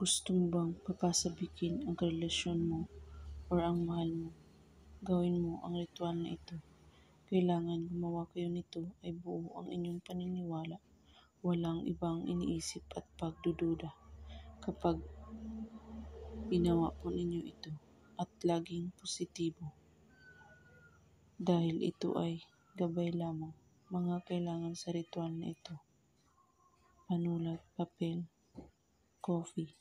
Gusto mo bang papasabikin ang relasyon mo or ang mahal mo? Gawin mo ang ritual na ito. Kailangan gumawa kayo nito ay buo ang inyong paniniwala, walang ibang iniisip at pagdududa. Kapag ginawa po ninyo ito at laging positibo, dahil ito ay gabay lamang. Mga kailangan sa ritual na ito: panulat, papel, coffee.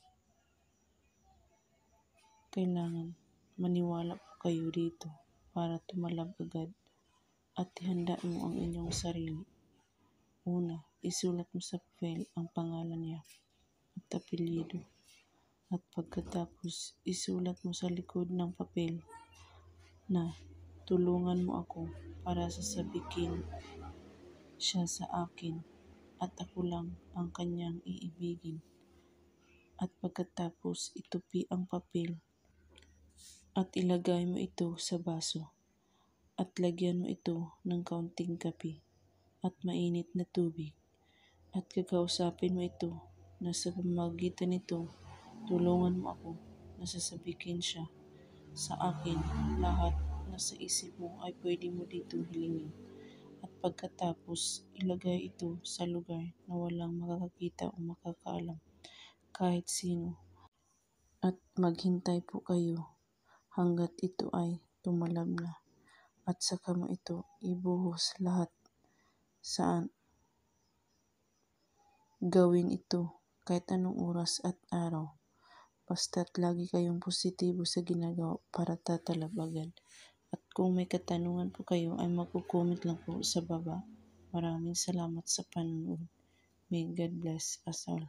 Kailangan maniwala po kayo dito para tumalab agad at ihanda mo ang inyong sarili. Una, isulat mo sa papel ang pangalan niya at apelyido. At pagkatapos, isulat mo sa likod ng papel na tulungan mo ako para sasabikin siya sa akin at ako lang ang kanyang iibigin. At pagkatapos, itupi ang papel at ilagay mo ito sa baso at lagyan mo ito ng kaunting kape at mainit na tubig at kakausapin mo ito na sa pamamagitan nito, tulungan mo ako na sasabikin siya sa akin. Lahat na sa isip mo ay pwede mo dito hilingin. At pagkatapos, ilagay ito sa lugar na walang makakakita o makakaalam, kahit sino. At maghintay po kayo hanggat ito ay tumalab na. At saka mo ito ibuhos lahat. Saan? Gawin ito kahit anong oras at araw. Basta't lagi kayong positibo sa ginagawa para tatalab agad. At kung may katanungan po kayo ay magko-comment lang po sa baba. Maraming salamat sa panonood. May God bless us all.